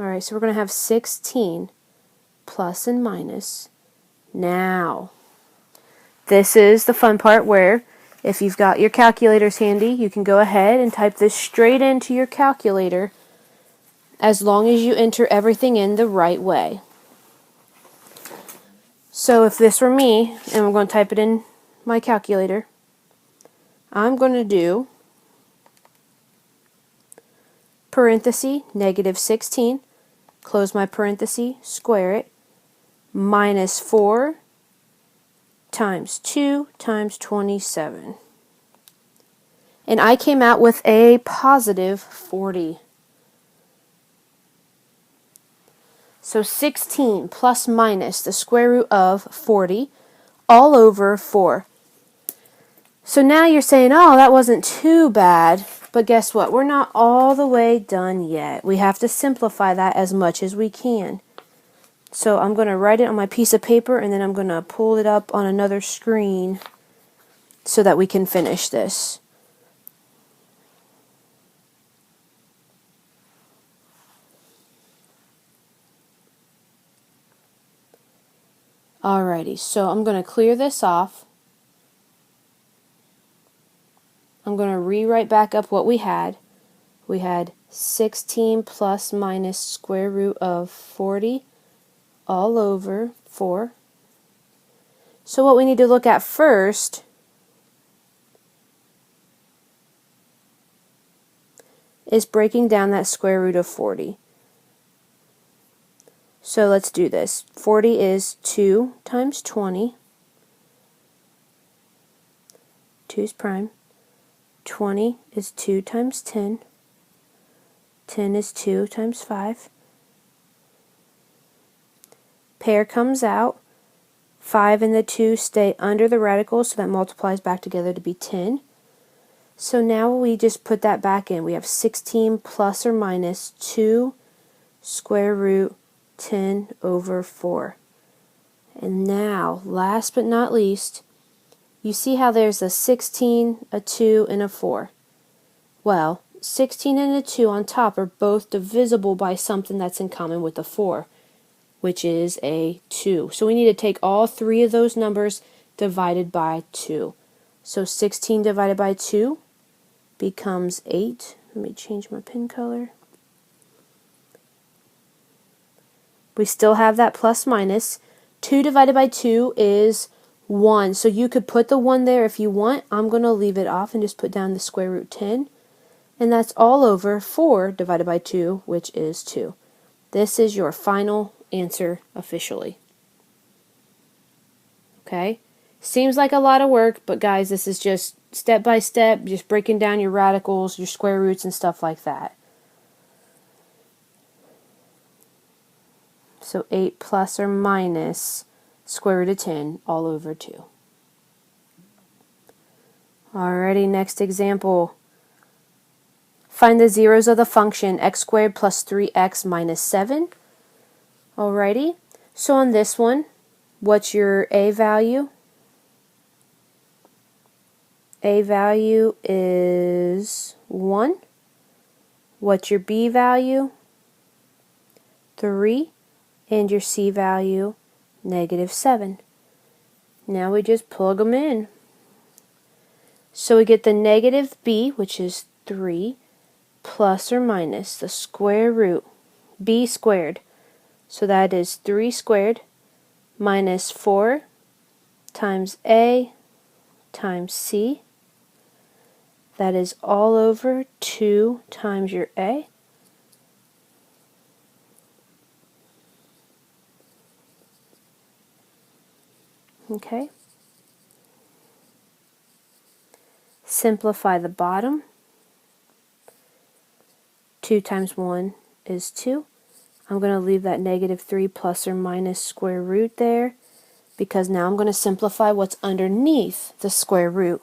Alright, so we're going to have 16 plus and minus. Now, this is the fun part where if you've got your calculators handy, you can go ahead and type this straight into your calculator as long as you enter everything in the right way. So if this were me, and I'm going to type it in my calculator, I'm going to do parenthesis, negative 16, close my parenthesis, square it, minus 4 times 2 times 27. And I came out with a positive 40. So 16 plus minus the square root of 40 all over 4. So now you're saying, oh, that wasn't too bad. But guess what? We're not all the way done yet. We have to simplify that as much as we can. So I'm going to write it on my piece of paper, and then I'm going to pull it up on another screen so that we can finish this. Alrighty, so I'm going to clear this off. I'm going to rewrite back up what we had. We had 16 plus minus square root of 40 all over 4. So what we need to look at first is breaking down that square root of 40. So let's do this. 40 is 2 times 20. 2 is prime. 20 is 2 times 10. 10 is 2 times 5. Pair comes out. 5 and the 2 stay under the radical, so that multiplies back together to be 10. So now we just put that back in. We have 16 plus or minus 2 square root 10 over 4. And now, last but not least, you see how there's a 16, a 2, and a 4. Well, 16 and a 2 on top are both divisible by something that's in common with a 4, which is a 2. So we need to take all three of those numbers divided by 2. So 16 divided by 2 becomes 8. Let me change my pen color. We still have that plus minus. 2 divided by 2 is 1. So you could put the 1 there if you want. I'm going to leave it off and just put down the square root 10. And that's all over 4 divided by 2, which is 2. This is your final answer officially. Okay? Seems like a lot of work, but guys, this is just step by step, just breaking down your radicals, your square roots, and stuff like that. So 8 plus or minus square root of 10 all over 2. Alrighty, next example. Find the zeros of the function x squared plus 3x minus 7. Alrighty, so on this one, what's your a value? A value is 1. What's your b value? 3. And your c value, negative 7. Now we just plug them in. So we get the negative b, which is 3, plus or minus the square root, b squared. So that is 3 squared minus 4 times a times c. That is all over 2 times your a. Okay. Simplify the bottom. 2 times 1 is 2. I'm going to leave that negative 3 plus or minus square root there because now I'm going to simplify what's underneath the square root.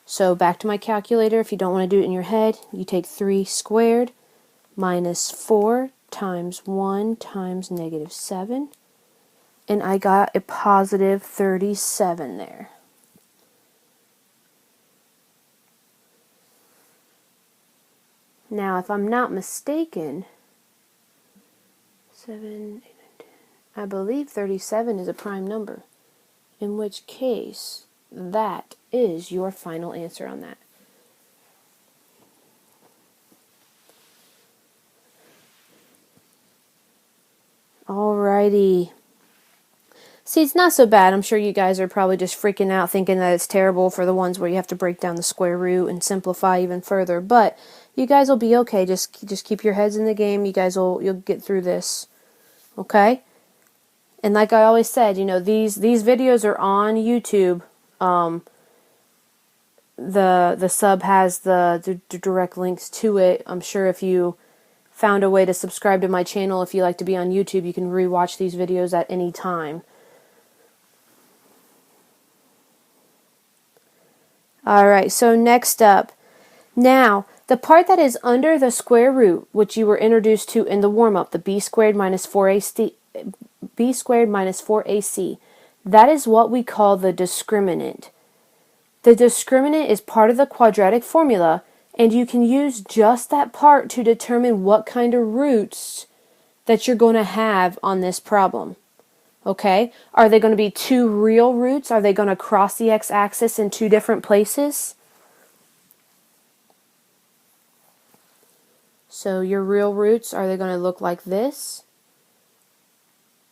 So back to my calculator, if you don't want to do it in your head, you take 3 squared minus 4 times 1 times negative 7. And I got a positive 37 there. Now, if I'm not mistaken, 7, 8, 9, 10. I believe 37 is a prime number, in which case that is your final answer on that. Alrighty. See, it's not so bad. I'm sure you guys are probably just freaking out thinking that it's terrible for the ones where you have to break down the square root and simplify even further. But you guys will be okay. Just keep your heads in the game. You'll get through this. Okay? And like I always said, you know, these videos are on YouTube. The sub has the direct links to it. I'm sure if you found a way to subscribe to my channel, if you like to be on YouTube, you can rewatch these videos at any time. Alright, so next up. Now, the part that is under the square root, which you were introduced to in the warm-up, the b squared minus 4ac, that is what we call the discriminant. The discriminant is part of the quadratic formula, and you can use just that part to determine what kind of roots that you're going to have on this problem. Okay? Are they going to be two real roots? Are they going to cross the x-axis in two different places? So your real roots, are they going to look like this?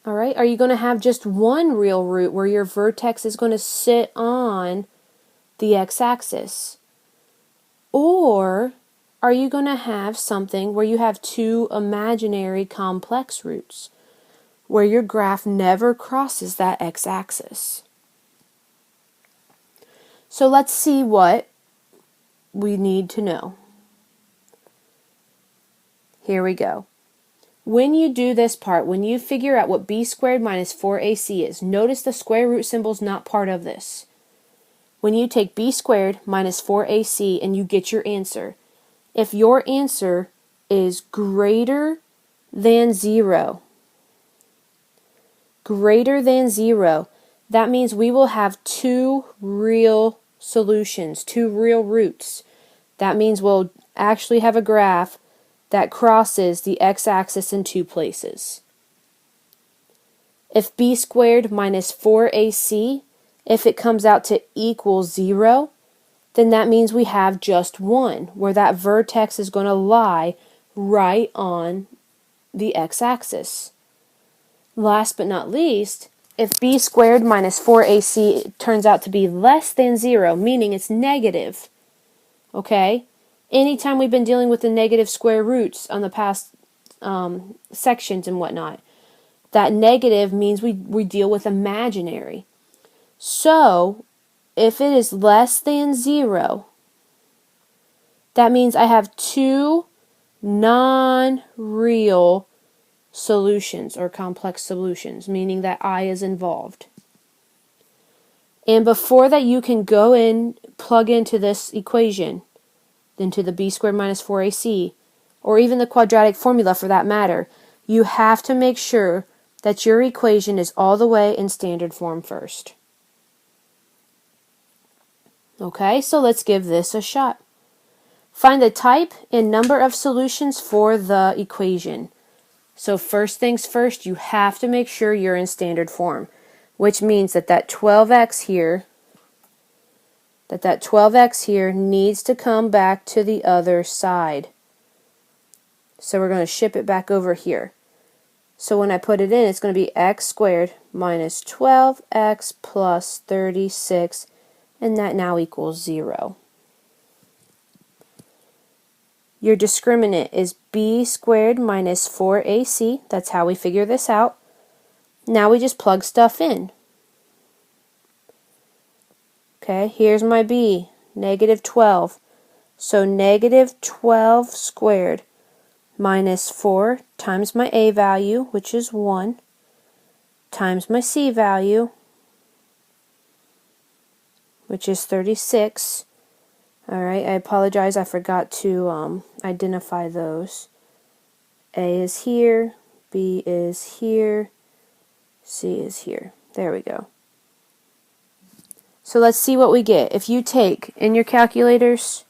Alright, are you going to have just one real root where your vertex is going to sit on the x-axis? Or are you going to have something where you have two imaginary complex roots, where your graph never crosses that x-axis? So let's see what we need to know. Here we go. When you do this part, when you figure out what b squared minus 4ac is, notice the square root symbol is not part of this. When you take b squared minus 4ac and you get your answer, if your answer is greater than 0, that means we will have two real solutions, two real roots. That means we'll actually have a graph that crosses the x-axis in two places. If b squared minus 4ac, if it comes out to equal 0, then that means we have just one, where that vertex is going to lie right on the x-axis. Last but not least, if b squared minus 4ac turns out to be less than 0, meaning it's negative, okay? Anytime we've been dealing with the negative square roots on the past sections and whatnot, that negative means we deal with imaginary. So, if it is less than 0, that means I have two non-real solutions or complex solutions, meaning that I is involved. And before that you can go in, plug into this equation, into the b squared minus 4ac, or even the quadratic formula for that matter, you have to make sure that your equation is all the way in standard form first. Okay, so let's give this a shot. Find the type and number of solutions for the equation. So first things first, you have to make sure you're in standard form, which means that 12x here needs to come back to the other side. So we're going to ship it back over here. So when I put it in, it's going to be x squared minus 12x plus 36, and that now equals 0. Your discriminant is b squared minus 4ac. That's how we figure this out. Now we just plug stuff in. Okay, here's my b, negative 12. So negative 12 squared minus 4 times my a value, which is 1, times my c value, which is 36. Alright, I apologize, I forgot to identify those. A is here, B is here, C is here. There we go. So let's see what we get. If you take, in your calculators,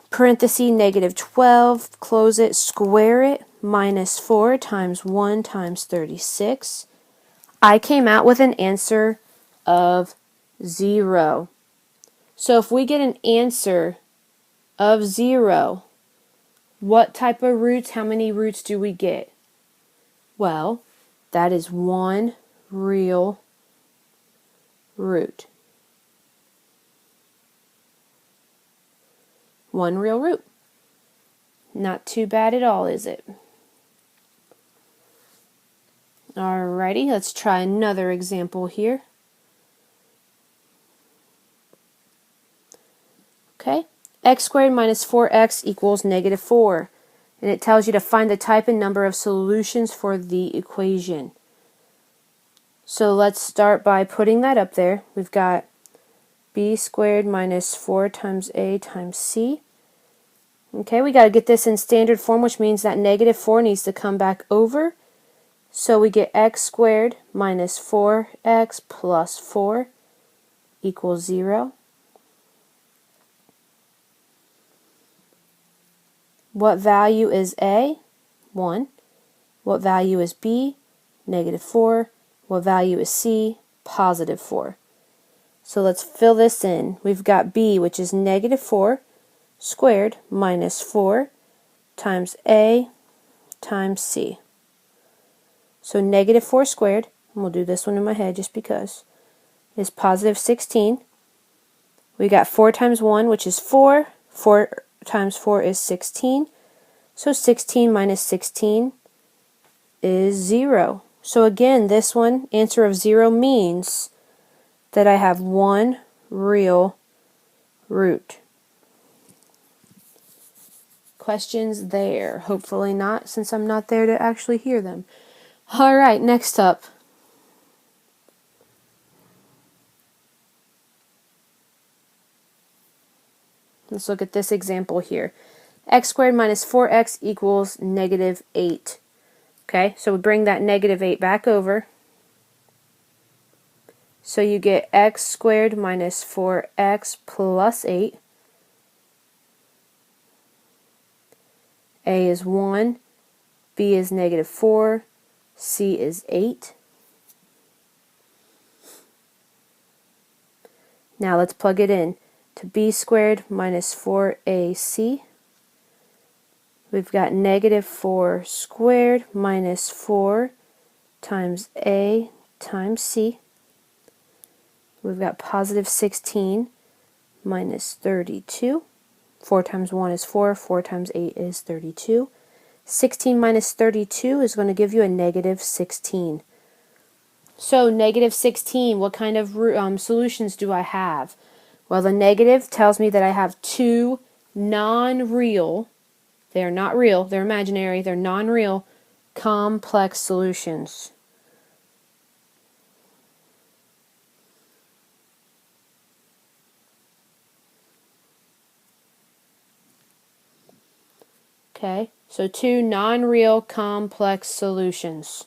parenthesis negative 12, close it, square it, minus 4 times 1 times 36. I came out with an answer of 0. So if we get an answer of 0, what type of roots, how many roots do we get? Well, that is one real root. One real root. Not too bad at all, is it? Alrighty, let's try another example here. Okay, x squared minus 4x equals negative 4. And it tells you to find the type and number of solutions for the equation. So let's start by putting that up there. We've got b squared minus 4 times a times c. Okay, we got to get this in standard form, which means that negative 4 needs to come back over. So we get x squared minus 4x plus 4 equals 0. What value is a? 1. What value is b? Negative 4. What value is c? Positive 4. So let's fill this in. We've got b, which is negative 4 squared minus 4 times a times c. So negative 4 squared, and we'll do this one in my head just because, is positive 16. We got 4 times 1, which is 4. 4 times 4 is 16. So 16 minus 16 is 0. So again, this one, answer of 0, means that I have one real root. Questions there? Hopefully not, since I'm not there to actually hear them. Alright, next up. Let's look at this example here. X squared minus 4x equals negative 8. Okay, so we bring that negative 8 back over. So you get x squared minus 4x plus 8. A is 1, B is negative 4, C is 8. Now let's plug it in to b squared minus 4ac. We've got negative 4 squared minus 4 times a times c. We've got positive 16 minus 32. 4 times 1 is 4. 4 times 8 is 32. 16 minus 32 is going to give you a negative 16. So negative 16, what kind of solutions do I have? Well, the negative tells me that I have two non-real, they are not real, they're imaginary, they're non-real, complex solutions. Okay, so two non-real complex solutions.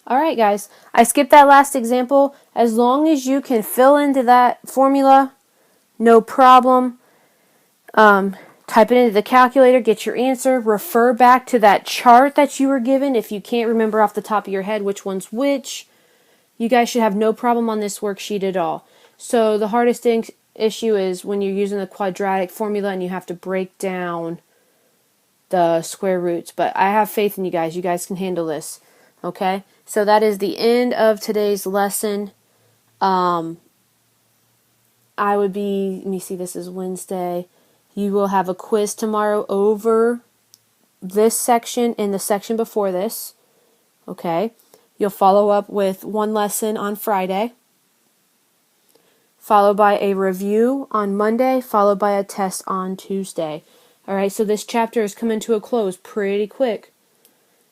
Alright guys, I skipped that last example. As long as you can fill into that formula, no problem. Type it into the calculator, get your answer, refer back to that chart that you were given. If you can't remember off the top of your head which one's which, you guys should have no problem on this worksheet at all. So the hardest issue is when you're using the quadratic formula and you have to break down the square roots. But I have faith in you guys. You guys can handle this. Okay? So that is the end of today's lesson. Let me see, this is Wednesday. You will have a quiz tomorrow over this section and the section before this. Okay? You'll follow up with one lesson on Friday, followed by a review on Monday, followed by a test on Tuesday. Alright, so this chapter is coming to a close pretty quick.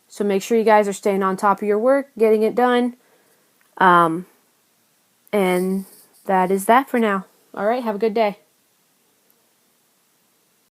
So make sure you guys are staying on top of your work, getting it done. And that is that for now. Alright, have a good day.